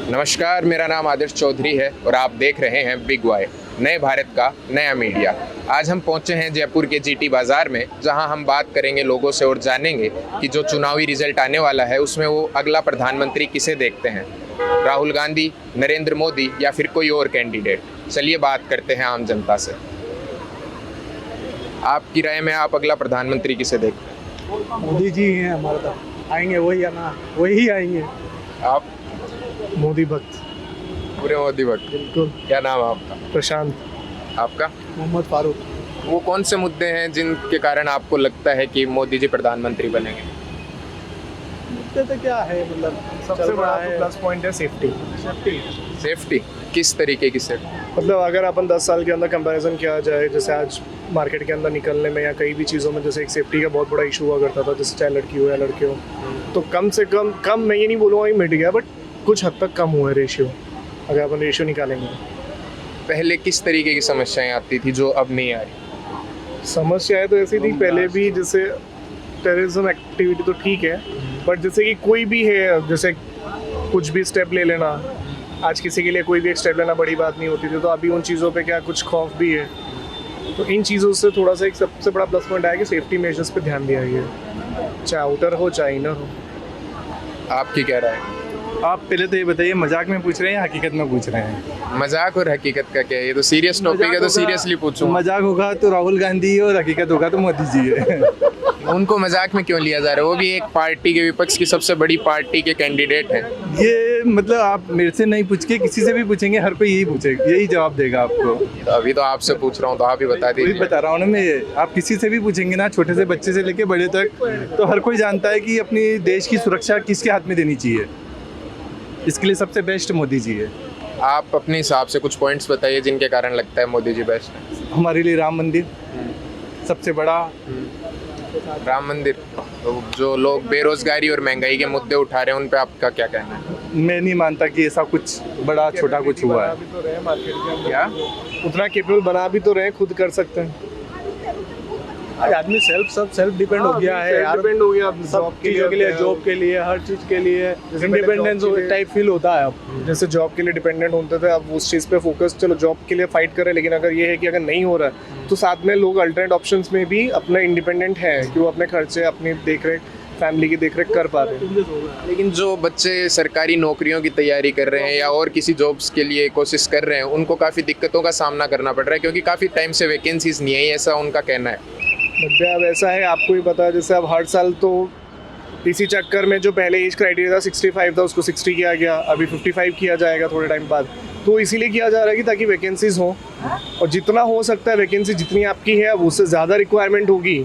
नमस्कार, मेरा नाम आदर्श चौधरी है और आप देख रहे हैं बिग वाई, नए भारत का नया मीडिया। आज हम पहुंचे हैं जयपुर के जीटी बाज़ार में, जहां हम बात करेंगे लोगों से और जानेंगे कि जो चुनावी रिजल्ट आने वाला है उसमें वो अगला प्रधानमंत्री किसे देखते हैं, राहुल गांधी, नरेंद्र मोदी या फिर कोई और कैंडिडेट। चलिए बात करते हैं आम जनता से। आपकी राय में आप अगला प्रधानमंत्री किसे देखते हैं? मोदी जी हैं हमारे तो आएंगे, वही आना, वही आएंगे। आप मोदी भक्त। पूरे मोदी वक्त। बिल्कुल। क्या नाम है आपका? प्रशांत। आपका? मोहम्मद फारूक। वो कौन से मुद्दे हैं जिनके कारण आपको लगता है कि मोदी जी प्रधानमंत्री बनेंगे? मुद्दे तो क्या है, मतलब सबसे बड़ा तो प्लस पॉइंट है सेफ्टी। सेफ्टी? किस तरीके की सेफ्टी? मतलब अगर अपन 10 साल के अंदर कंपैरिजन किया जाए, जैसे आज मार्केट के अंदर निकलने में या कई भी चीज़ों में जैसे एक सेफ्टी का बहुत बड़ा इशू हुआ करता था, जैसे चाहे लड़की हो या लड़के हो, तो कम से कम मैं ये नहीं बोलूँगा कि मिट गया, बट कुछ हद तक कम हुआ है रेशियो, अगर अपन रेशियो निकालेंगे। पहले किस तरीके की समस्याएं आती थी जो अब नहीं आ रही? समस्याएं तो ऐसी थी पहले भी, जैसे टेररिज्म एक्टिविटी तो ठीक है, बट जैसे कि कोई भी है, जैसे कुछ भी स्टेप ले लेना, आज किसी के लिए कोई भी एक स्टेप लेना बड़ी बात नहीं होती थी, तो अभी उन चीज़ों पे क्या कुछ खौफ भी है। तो इन चीज़ों से थोड़ा सा एक सबसे बड़ा प्लस पॉइंट आया कि सेफ्टी मेजर्स पे ध्यान दिया गया है, चाहे आउटर हो चाहे इनर हो। आपकी क्या राय है? आप पहले तो ये बताइए, मजाक में पूछ रहे हैं या हकीकत में पूछ रहे हैं? मजाक और हकीकत का क्या है? ये तो सीरियस टॉपिक है, तो सीरियसली पूछूं। मजाक होगा तो राहुल गांधी और हकीकत होगा तो मोदी जी है। उनको मजाक में क्यों लिया जा रहा है? वो भी एक पार्टी के, विपक्ष की सबसे बड़ी पार्टी के कैंडिडेट हैं। ये मतलब आप मेरे से नहीं पूछ के किसी से भी पूछेंगे, हर कोई यही पूछेगा, यही जवाब देगा आपको। तो अभी तो आपसे पूछ रहा हूँ, तो आप ही बता वही दीजिए। बता रहा हूँ ना मैं, आप किसी से भी पूछेंगे ना, छोटे से बच्चे से लेके बड़े तक, तो हर कोई जानता है कि अपनी देश की सुरक्षा किसके हाथ में देनी चाहिए। इसके लिए सबसे बेस्ट मोदी जी है। आप अपने हिसाब से कुछ पॉइंट्स बताइए जिनके कारण लगता है मोदी जी बेस्ट है। हमारे लिए राम मंदिर सबसे बड़ा। राम मंदिर। तो जो लोग बेरोजगारी और महंगाई के मुद्दे उठा रहे हैं, उन पे आपका क्या कहना है? मैं नहीं मानता कि ऐसा कुछ बड़ा छोटा कुछ हुआ है। भी तो रहे मार्केट के अंदर, क्या उतना केपेबल बना भी तो रहे, खुद कर सकते हैं। आज आदमी सेल्फ डिपेंड हो गया है यार, डिपेंड हो गया सब चीज़ों के लिए, जॉब के लिए, हर चीज़ के लिए जैसे इंडिपेंडेंस पहले job के लिए- टाइप फील होता है अब। जैसे जॉब के लिए डिपेंडेंट होते थे, अब उस चीज़ पे फोकस, चलो जॉब के लिए फाइट करें, लेकिन अगर ये है कि अगर नहीं हो रहा है तो साथ में लोग अल्टरनेट ऑप्शंस में भी अपना इंडिपेंडेंट है कि वो अपने खर्चे, अपनी देखरेख, फैमिली की देखरेख कर पा रहे हैं। लेकिन जो बच्चे सरकारी नौकरियों की तैयारी कर रहे हैं या और किसी जॉब्स के लिए कोशिश कर रहे हैं, उनको काफ़ी दिक्कतों का सामना करना पड़ रहा है, क्योंकि काफ़ी टाइम से वैकेंसीज नहीं है, ऐसा उनका कहना है। भैया अब ऐसा है, आपको ही पता है, जैसे अब हर साल तो इसी चक्कर में जो पहले एज क्राइटेरिया था 65 था, उसको 60 किया गया, अभी 55 किया जाएगा थोड़े टाइम बाद। तो इसीलिए किया जा रहा है कि ताकि वैकेंसीज हो, और जितना हो सकता है वैकेंसी जितनी आपकी है, अब उससे ज़्यादा रिक्वायरमेंट होगी।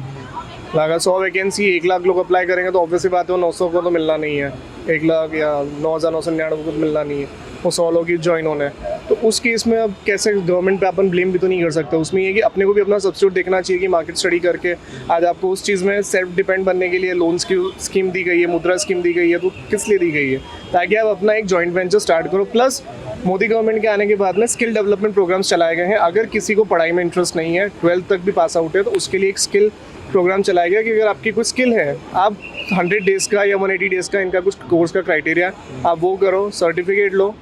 अगर 100 वैकेंसी 1 लाख लोग अप्लाई करेंगे तो ऑब्वियसली बात है, वो 900 को तो मिलना नहीं है, 1 लाख या 9,999 को तो मिलना नहीं है, वो 100 लोग ही ज्वाइन होने हैं। तो उस केस में अब कैसे गवर्नमेंट पे अपन ब्लेम भी तो नहीं कर सकते। उसमें ये कि अपने को भी अपना सब्स्टिट्यूट देखना चाहिए कि मार्केट स्टडी करके आज आपको उस चीज़ में सेल्फ डिपेंड बनने के लिए लोन्स की स्कीम दी गई है, मुद्रा स्कीम दी गई है, तो किस लिए दी गई है? ताकि आप अपना एक जॉइंट वेंचर स्टार्ट करो। प्लस मोदी गवर्नमेंट के आने के बाद में स्किल डेवलपमेंट प्रोग्राम्स चलाए गए हैं। अगर किसी को पढ़ाई में इंटरेस्ट नहीं है, 12th तक भी पास आउट है, तो उसके लिए एक स्किल प्रोग्राम चलाया गया कि अगर आपकी कोई स्किल है, आप 100 डेज़ का या 180 डेज़ का इनका कुछ कोर्स का क्राइटेरिया, आप वो करो, सर्टिफिकेट लो,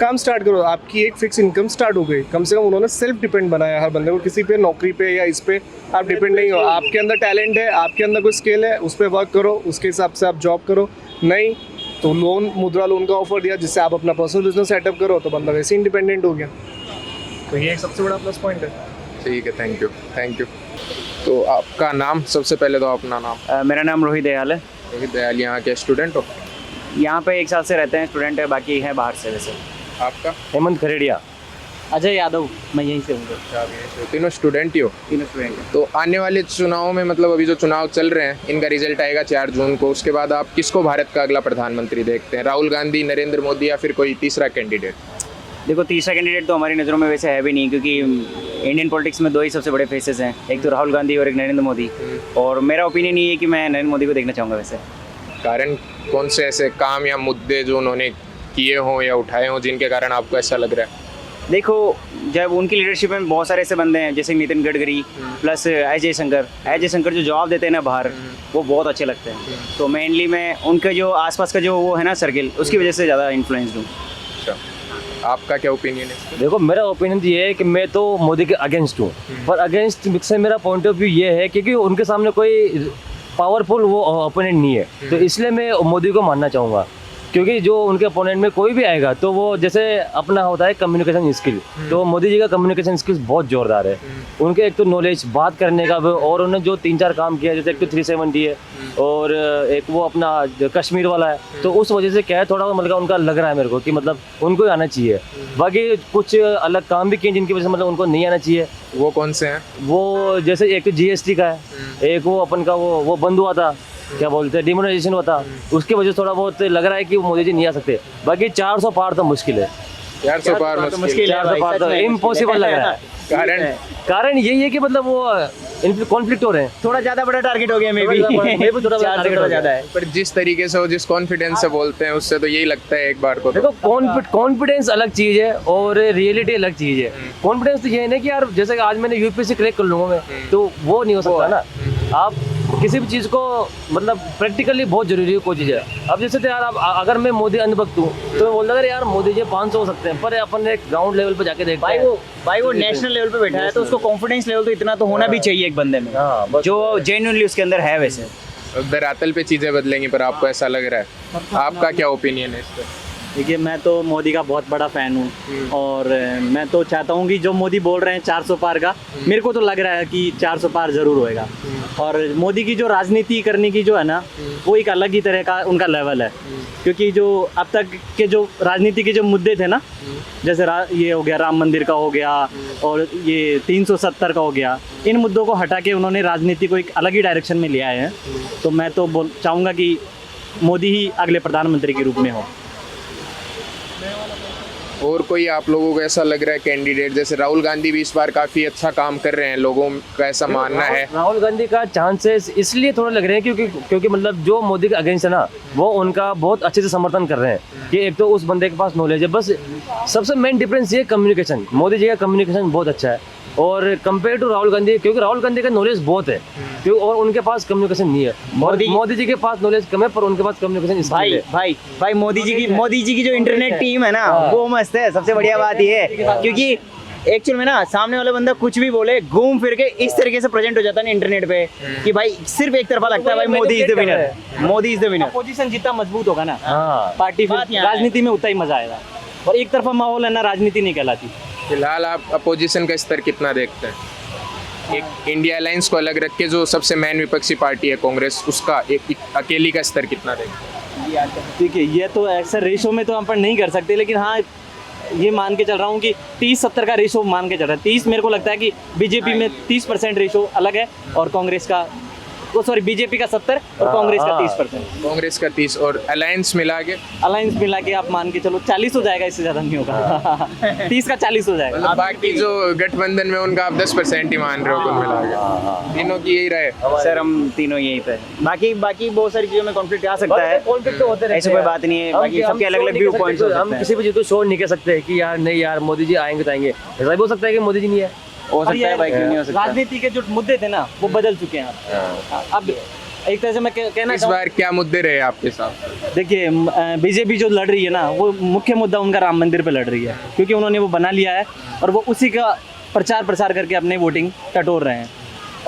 काम स्टार्ट करो, आपकी एक फिक्स इनकम स्टार्ट हो गई। कम से कम उन्होंने सेल्फ डिपेंड बनाया हर बंदे को, किसी पे नौकरी पे या इस पे आप डिपेंड नहीं हो। आपके अंदर टैलेंट है, आपके अंदर कोई स्किल है, उस पर वर्क करो, उसके हिसाब से आप जॉब करो। नहीं तो लोन, मुद्रा लोन का ऑफर दिया जिससे आप अपना पर्सनल बिजनेस सेटअप करो, तो बंदा वैसे इंडिपेंडेंट हो गया। तो ये एक सबसे बड़ा प्लस पॉइंट है। ठीक है, थैंक यू। तो आपका नाम, सबसे पहले तो अपना नाम। मेरा नाम रोहित दयाल है। रोहित दयाल, यहाँ के स्टूडेंट हो? यहाँ पे 1 साल से रहते हैं, स्टूडेंट है, बाकी है बाहर से। वैसे आपका? हेमंत खरेड़िया। अजय यादव, मैं यहीं से हूँ। तीनों स्टूडेंट ही हो? तीनों स्टूडेंट हैं। तो आने वाले चुनाव में, मतलब अभी जो चुनाव चल रहे हैं, इनका रिजल्ट आएगा 4 जून को, उसके बाद आप किसको भारत का अगला प्रधानमंत्री देखते हैं? राहुल गांधी, नरेंद्र मोदी या फिर कोई तीसरा कैंडिडेट? देखो, तीसरा कैंडिडेट तो हमारी नज़रों में वैसे है भी नहीं, क्योंकि इंडियन पॉलिटिक्स में 2 ही सबसे बड़े फेसेस हैं, एक तो राहुल गांधी और एक नरेंद्र मोदी। और मेरा ओपिनियन ये है कि मैं नरेंद्र मोदी को देखना चाहूँगा। वैसे कारण कौन से ऐसे काम या मुद्दे जो उन्होंने किए हों या उठाए हों जिनके कारण आपको ऐसा लग रहा है? देखो, जब उनकी लीडरशिप में बहुत सारे ऐसे बंदे हैं, जैसे नितिन गडकरी प्लस अजय शंकर जो जवाब देते हैं ना बाहर, वो बहुत अच्छे लगते हैं। तो मेनली मैं उनके जो आसपास का जो वो है ना सर्किल, उसकी वजह से ज़्यादा इन्फ्लुएंस्ड हूँ। अच्छा, आपका क्या ओपिनियन है? देखो मेरा ओपिनियन ये है कि मैं तो मोदी के अगेंस्ट हूँ, पर अगेंस्ट से मेरा पॉइंट ऑफ व्यू ये है क्योंकि उनके सामने कोई पावरफुल वो ओपोनेंट नहीं है, तो इसलिए मैं मोदी को मानना चाहूँगा। क्योंकि जो उनके अपोनेंट में कोई भी आएगा तो वो जैसे अपना होता है कम्युनिकेशन स्किल, तो मोदी जी का कम्युनिकेशन स्किल्स बहुत जोरदार है। उनके एक तो नॉलेज बात करने का, और उन्होंने जो 3-4 काम किया, जैसे एक तो 370 है और एक वो अपना जो कश्मीर वाला है, तो उस वजह से क्या है थोड़ा मतलब उनका लग रहा है मेरे को कि मतलब उनको ही आना चाहिए। बाकी कुछ अलग काम भी किए जिनकी वजह से मतलब उनको नहीं आना चाहिए। वो कौन से हैं? वो जैसे एक तो GST का है, एक वो अपन का वो बंद हुआ था, क्या बोलते हैं डिमोनेटाइजेशन हुआ था, उसकी वजह से थोड़ा बहुत लग रहा है कि मोदी जी नहीं आ सकते। बाकी 400 पार तो मुश्किल है, 400 पार मुश्किल। 400 पार तो इम्पॉसिबल लग रहा है। कारण यही है कि मतलब वो कॉन्फ्लिक्ट हो रहे हैं, थोड़ा ज्यादा बड़ा टारगेट हो गया मे भी थोड़ा ज्यादा है। पर जिस तरीके से वो जिस कॉन्फिडेंस से बोलते हैं उससे तो यही लगता है एक बार को। देखो कॉन्फिडेंस अलग चीज है और रियलिटी अलग चीज है। कॉन्फिडेंस तो ये है ना कि यार जैसे कि आज मैंने यूपीएससी क्रैक कर लूंगा मैं, तो वो नहीं हो सकता ना। आप किसी भी चीज़ को मतलब प्रैक्टिकली बहुत जरूरी है कोई चीज़ है। अब जैसे तो यार अगर मैं मोदी अंधभक्त हूँ तो मैं बोलता यार मोदी जी 500 हो सकते हैं, पर अपन एक ग्राउंड लेवल पे जाके देखते हैं भाई वो नेशनल लेवल पे बैठा है, तो उसको कॉन्फिडेंस लेवल तो इतना तो होना भी चाहिए एक बंदे में, जो जेन्युइनली उसके अंदर है। वैसे धरातल पे चीजें बदलेंगी, पर आपको ऐसा लग रहा है? आपका क्या ओपिनियन है इस पर? देखिए मैं तो मोदी का बहुत बड़ा फ़ैन हूँ और मैं तो चाहता हूँ कि जो मोदी बोल रहे हैं 400 पार का, मेरे को तो लग रहा है कि 400 पार ज़रूर होएगा। और मोदी की जो राजनीति करने की जो है ना, वो एक अलग ही तरह का उनका लेवल है। क्योंकि जो अब तक के जो राजनीति के जो मुद्दे थे ना, जैसे ये हो गया राम मंदिर का हो गया और ये 370 का हो गया, इन मुद्दों को हटा के उन्होंने राजनीति को एक अलग ही डायरेक्शन में लिया है। तो मैं तो चाहूँगा कि मोदी ही अगले प्रधानमंत्री के रूप में हो। और कोई आप लोगों को ऐसा लग रहा है कैंडिडेट? जैसे राहुल गांधी भी इस बार काफी अच्छा काम कर रहे हैं, लोगों का ऐसा मानना है। राहुल गांधी का चांसेस इसलिए थोड़े लग रहे हैं क्योंकि मतलब जो मोदी के अगेंस्ट है ना, वो उनका बहुत अच्छे से समर्थन कर रहे हैं कि एक तो उस बंदे के पास नॉलेज है। बस सबसे मेन डिफरेंस ये कम्युनिकेशन, मोदी जी का कम्युनिकेशन बहुत अच्छा है और कंपेयर टू राहुल गांधी, क्योंकि राहुल गांधी का नॉलेज बहुत है क्योंकि और उनके पास कम्युनिकेशन नहीं है। मोदी जी के पास नॉलेज कम है पर उनके पास कम्युनिकेशन स्किल है। भाई मोदी जी की जो इंटरनेट टीम है ना, वो मस्त है। सबसे बढ़िया बात ये है क्योंकि एक्चुअल में ना सामने वाला बंदा कुछ भी बोले, घूम फिर के इस तरीके से प्रेजेंट हो जाता है ना इंटरनेट पे कि भाई सिर्फ एक तरफा लगता है भाई Modi is the winner, Modi is the winner. Opposition जितना मजबूत होगा ना पार्टी, राजनीति में उतना ही मजा आएगा। और एक तरफा माहौल है ना, राजनीति नहीं कहलाती। फिलहाल आप अपोजिशन का स्तर कितना देखते हैं? एक इंडिया अलायंस को अलग रख के जो सबसे मेन विपक्षी पार्टी है कांग्रेस, उसका एक अकेली का स्तर कितना देखते हैं? ठीक है, ये तो ऐसा रेशो में तो अपन नहीं कर सकते, लेकिन हाँ ये मान के चल रहा हूँ कि 30-70 का रेशो मान के चल रहा है। 30 मेरे को लगता है कि बीजेपी में 30% रेशो अलग है और कांग्रेस का बीजेपी का 70 और कांग्रेस का 30%। कांग्रेस का 30 और अलायंस मिला के आप मान के चलो 40 हो जाएगा, इससे ज्यादा नहीं होगा। 30 का 40 हो जाएगा। मतलब बाकी जो गठबंधन में उनका आप 10% ही मान रहे हो कुल मिला के? तीनों की यही रहे सर, हम तीनों यहीं पे। बाकी बहुत सारी चीज़ों में कॉन्फ्लिक्ट आ सकता है, कॉन्फ्लिक्ट तो होते रहते हैं, ऐसी कोई बात नहीं है। बाकी सबके अलग अलग व्यू पॉइंट्स हो सकते हम हैं। किसी भी चीज़ को शोर नहीं कह सकते कि यार नहीं यार मोदी जी आएंगे तो आएंगे। ऐसा भी हो सकता है कि मोदी जी नहीं है, हो सकता है भाई, क्यों नहीं हो सकता। राजनीति के जो मुद्दे थे ना, वो बदल चुके हैं अब। एक तरह से मैं कहना इस बार क्या मुद्दे रहे आपके साथ? देखिए बीजेपी जो लड़ रही है ना, वो मुख्य मुद्दा उनका राम मंदिर पे लड़ रही है, क्योंकि उन्होंने वो बना लिया है और वो उसी का प्रचार करके अपने वोटिंग टटोर रहे हैं।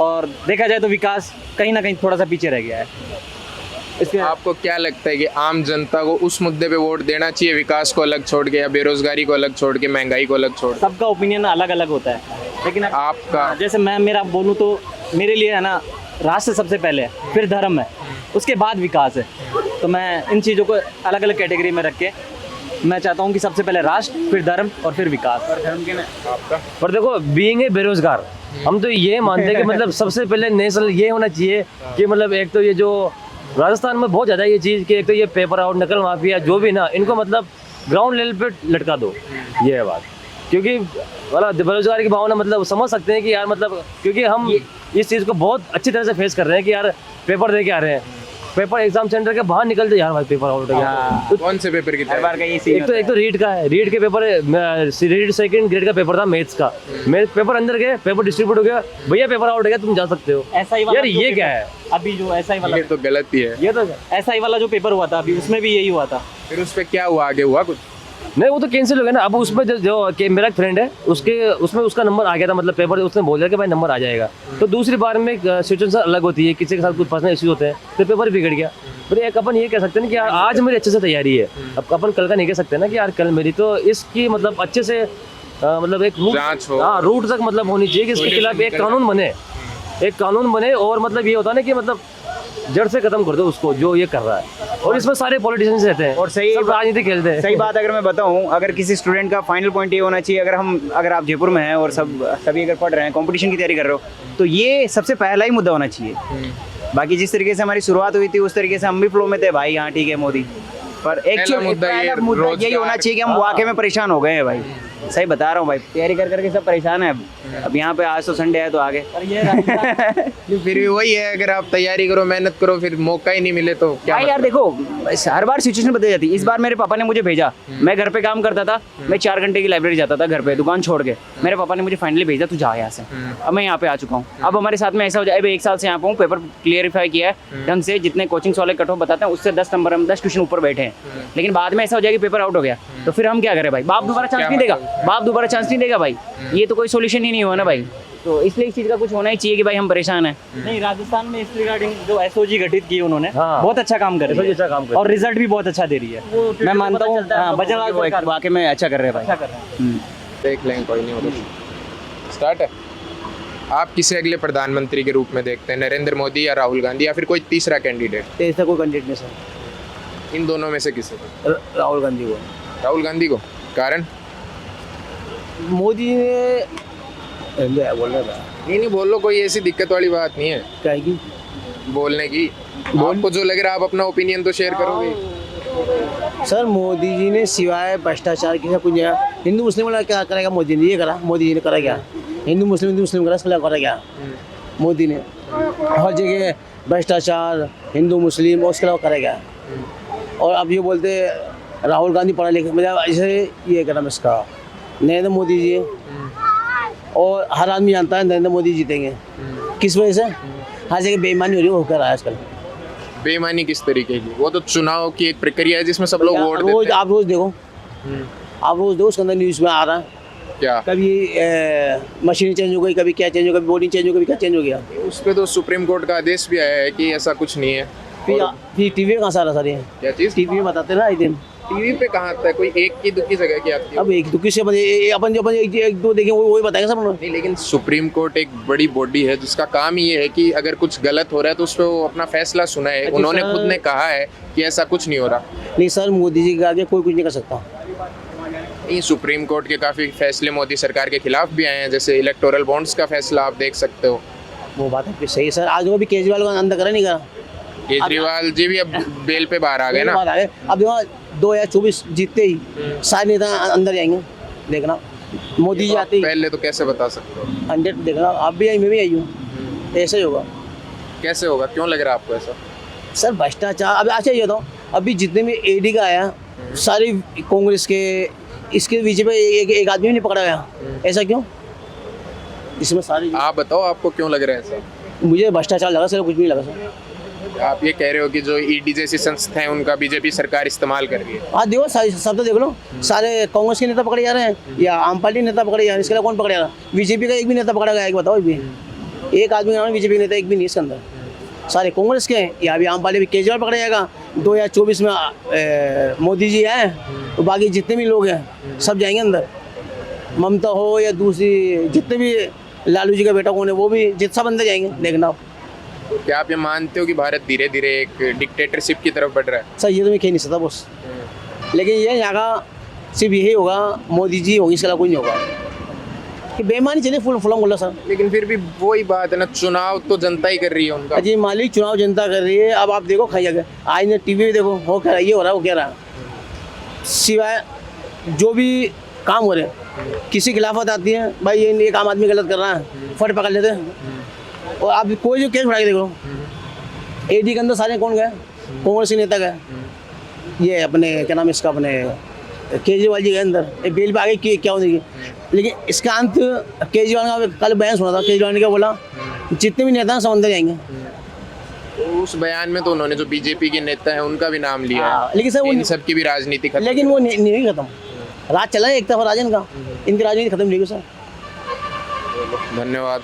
और देखा जाए तो विकास कहीं ना कहीं थोड़ा सा पीछे रह गया है। इसके आपको क्या लगता है कि आम जनता को उस मुद्दे पे वोट देना चाहिए, विकास को अलग छोड़ के या बेरोजगारी को अलग छोड़ के, महंगाई को अलग छोड़ के? सबका ओपिनियन अलग अलग होता है, लेकिन आपका जैसे मैं मेरा बोलूँ तो मेरे लिए है ना, राष्ट्र सबसे पहले है, फिर धर्म है, उसके बाद विकास है। तो मैं इन चीज़ों को अलग अलग कैटेगरी में रख के मैं चाहता हूँ कि सबसे पहले राष्ट्र, फिर धर्म और फिर विकास। पर देखो बीइंग ए बेरोजगार, हम तो ये मानते हैं कि मतलब सबसे पहले नेशनल ये होना चाहिए कि मतलब एक तो ये जो राजस्थान में बहुत ज़्यादा ये चीज़ कि एक तो ये पेपर आउट, नकल माफिया जो भी ना, इनको मतलब ग्राउंड लेवल पे लटका दो, ये है बात। क्योंकि वाला बेरोजगारी की भावना मतलब समझ सकते हैं कि यार मतलब क्योंकि हम इस चीज़ को बहुत अच्छी तरह से फेस कर रहे हैं कि यार पेपर दे के आ रहे हैं, पेपर एग्जाम सेंटर के बाहर निकलते यार भाई पेपर आउट हो गया। तो कौन से पेपर की? हर बार का ये सीन एक तो रीड का है, रीड के पेपर, रीड सेकंड ग्रेड का पेपर था मैथ्स का, मैथ्स पेपर अंदर गए, पेपर डिस्ट्रीब्यूट हो गया, भैया पेपर आउट हो गया, तुम जा सकते हो। SI यार ये क्या है? अभी जो SI वाला, ये तो गलत ही है। ये तो SI वाला जो पेपर हुआ था अभी, उसमें भी यही हुआ था। फिर उस पर क्या हुआ, आगे हुआ कुछ? नहीं वो तो कैंसिल हो गया ना। अब उसमें जो मेरा एक फ्रेंड है उसमें उसका नंबर आ गया था, मतलब पेपर उसने बोल दिया कि भाई नंबर आ जाएगा। तो दूसरी बार में सिचुएशन अलग होती है, किसी के साथ कुछ पर्सनल इश्यूज होते हैं तो पेपर बिगड़ गया। फिर एक अपन ये कह सकते हैं ना कि यार आज मेरी अच्छे से तैयारी है, अब अपन कल का नहीं कह सकते ना कि यार कल मेरी, तो इसकी मतलब अच्छे से मतलब एक जांच हो। हाँ रूट तक मतलब होनी चाहिए कि इसके खिलाफ एक कानून बने और मतलब ये होता है ना कि मतलब जड़ से खत्म कर दो उसको जो ये कर रहा है। और इसमें सारे पॉलिटिशियंस रहते हैं और सही सब राजनीति खेलते हैं। सही बात अगर मैं बताऊं, अगर किसी स्टूडेंट का फाइनल पॉइंट ये होना चाहिए, अगर आप जयपुर में हैं और सभी अगर पढ़ रहे हैं, कंपटीशन की तैयारी कर रहे हो, तो ये सबसे पहला ही मुद्दा होना चाहिए। बाकी जिस तरीके से हमारी शुरुआत हुई थी उस तरीके से हम भी फ्लो में थे भाई, हाँ ठीक है मोदी, पर एक्चुअल मुद्दा यही होना चाहिए कि हम वाकई में परेशान हो गए हैं भाई। सही बता रहा हूँ भाई, तैयारी कर करके सब परेशान है। अब यहाँ पे आज तो संडे है तो आगे फिर भी वही है, अगर आप तैयारी करो मेहनत करो फिर मौका ही नहीं मिले तो क्या भाई यार देखो, हर बार सिचुएशन बदल जाती है। इस बार मेरे पापा ने मुझे भेजा, मैं घर पे काम करता था, मैं 4 घंटे की लाइब्रेरी जाता था घर पे दुकान छोड़ के, मेरे पापा ने मुझे फाइनली भेजा तू जा यहाँ से। अब मैं यहाँ पे आ चुका हूँ। अब हमारे साथ में ऐसा हो जाए, 1 साल से यहाँ पे हूँ, पेपर क्लियरिफाई किया है ढंग से, जितने कोचिंग वाले कट ऑफ बताते हैं उससे 10 नंबर हम 10 ट्यूशन ऊपर बैठे हैं। लेकिन बाद में ऐसा हो जाए कि पेपर आउट हो गया तो फिर हम क्या करें भाई? बाप दोबारा चांस नहीं देगा, भाई ये तो कोई सोल्यूशन ही नहीं हुआ ना भाई। तो इसलिए इस चीज का कुछ होना ही चाहिए कि भाई हम परेशान हैं। नहीं, राजस्थान में इस रिगार्डिंग जो एसओजी गठित की उन्होंने, हाँ। बहुत अच्छा काम कर रही है और रिजल्ट भी बहुत अच्छा दे रही है। मैं मानता हूँ बजरंग वाकई में अच्छा कर रहे हैं भाई। देख लेंगे, कोई नहीं होगा। स्टार्ट है। आप किसे अगले प्रधानमंत्री के रूप में देखते हैं, नरेंद्र मोदी या राहुल गांधी या फिर कोई तीसरा कैंडिडेट? ऐसा कोई कैंडिडेट नहीं सर, इन दोनों में से किसे? राहुल गांधी को। राहुल गांधी को, कारण? मोदी ने बोल रहा था नहीं बोल लो, कोई ऐसी दिक्कत वाली बात नहीं है कहेगी बोलने की। आपको जो लग रहा है आप अपना ओपिनियन तो शेयर करोगे। सर मोदी जी ने सिवाय भ्रष्टाचार के कुछ नहीं। हिंदू मुस्लिम वाला क्या करेगा? मोदी ने ये करा, मोदी जी ने करा क्या? हिंदू मुस्लिम करा, इसके करा क्या? मोदी ने हर जगह भ्रष्टाचार, हिंदू मुस्लिम, और उसके अलावा करा क्या? और अब ये बोलते राहुल गांधी पढ़ा लिखा, मतलब ऐसे ये करा इसका नरेंद्र मोदी जी, और हर आदमी जानता है नरेंद्र मोदी जीतेंगे। किस वजह से? हर जगह बेईमानी हो रही है, वो कर रहा है आजकल। बेईमानी किस तरीके की? वो तो चुनाव की एक प्रक्रिया है जिसमें सब लोग वोट देते हैं। आप रोज देखो, उसके अंदर न्यूज़ में आ रहा है क्या? कभी मशीन चेंज हो गई, कभी क्या चेंज हो गई, कभी बोर्डिंग चेंज हो गई, कभी क्या चेंज हो गया। उस पे तो सुप्रीम कोर्ट का आदेश भी आया है कि ऐसा कुछ नहीं है। फिर टीवी में कहाँ सारा सर ये क्या चीज? टीवी में बताते ना एक दिन। टीवी पे कहाँ आता है? कोई एक की दुखी जगह की आती है। अब एक तो किससे अपन जो अपन एक दो देखें वही बताएंगे सब लोग। नहीं, लेकिन सुप्रीम कोर्ट एक बड़ी बॉडी है जिसका काम ही ये है कि अगर कुछ गलत हो रहा है तो उस पर वो अपना फैसला सुनाए। उन्होंने खुद ने कहा है कि ऐसा कुछ नहीं हो रहा। नहीं सर, मोदी जी के आगे कोई कुछ नहीं कर सकता। नहीं, सुप्रीम कोर्ट के काफी फैसले मोदी सरकार के खिलाफ भी आए हैं, जैसे इलेक्टोरल बॉन्ड्स का फैसला आप देख सकते हो। वो बात है सही सर। आज वो भी केजरीवाल को अंदर करा नहीं करा। केजरीवाल जी भी अब बेल पे बाहर आ गए ना। अब 2024 जीतते ही सारे नेता अंदर जाएंगे, देखना। मोदी जी आते ही पहले तो कैसे बता सकते हो? 100 देखना। आप भी आई, मैं भी आई हूँ, ऐसा ही होगा। कैसे होगा? क्यों लग रहा है आपको ऐसा? सर भ्रष्टाचार, अब अच्छा ये बताओ, अभी जितने भी एडी का आया सारे कांग्रेस के, इसके बीच में एक आदमी भी नहीं पकड़ा गया। ऐसा क्यों? इसमें सारे आप बताओ, आपको क्यों लग रहा है ऐसा? मुझे भ्रष्टाचार लगा सर, कुछ भी नहीं लगा सर। आप ये कह रहे हो कि जो ईडी जैसी संस्थाएं उनका बीजेपी सरकार इस्तेमाल कर रही है। हाँ देखो, सब तो देख लो, सारे कांग्रेस के नेता पकड़े जा रहे हैं या आम पार्टी नेता पकड़े जा रहे हैं। इसके अलावा कौन पकड़े जा रहा है? बीजेपी का एक भी नेता पकड़ा गया? एक बताओ, एक भी एक आदमी का नाम बीजेपी का नेता एक भी नहीं इसके अंदर। सारे कांग्रेस के हैं या अभी आम पार्टी भी। केजरीवाल पकड़ा जाएगा 2024 में, मोदी जी आए तो बाकी जितने भी लोग हैं सब जाएंगे अंदर। ममता हो या दूसरी जितने भी लालू जी का बेटा कौन है वो भी सब अंदर जाएंगे, देखना। क्या आप ये मानते हो कि भारत धीरे धीरे एक डिक्टेटरशिप की तरफ बढ़ रहा है? सर ये तो मैं कह नहीं सकता बॉस, लेकिन ये यहाँ का सिर्फ यही होगा, मोदी जी होगी, इसके अलावा कोई नहीं होगा। कि बेईमानी चलिए फुला बोला सर। लेकिन फिर भी वही बात है ना, चुनाव तो जनता ही कर रही है उनका। अजी मालिक, चुनाव जनता कर रही है। अब आप देखो खाइए गए आज ने टीवी में देखो, हो क्या रहा है, ये हो रहा है, वो क्या रहा है। सिवाय जो भी काम हो रहे हैं, किसी खिलाफत आती है भाई, ये एक आम आदमी गलत कर रहा है, फट पकड़ लेते हैं। और आप कोई जो केस उठा के देखो, एडी के अंदर सारे कौन गए? कांग्रेस के नेता गए। ये अपने क्या नाम इसका, अपने केजरीवाल जी के अंदर बेल पे आगे क्या होने की। लेकिन इसका अंत केजरीवाल का कल बयान सुना था, केजरीवाल ने क्या बोला, जितने भी नेता हैं सब अंदर जाएंगे। तो उस बयान में तो उन्होंने जो बीजेपी के नेता हैं उनका भी नाम लिया है। लेकिन सर वो इन सब की भी राजनीति खत्म। लेकिन वो नहीं खत्म। राज चला है एक तरफा राजन का, इनकी राजनीति खत्म नहीं हुई सर। धन्यवाद।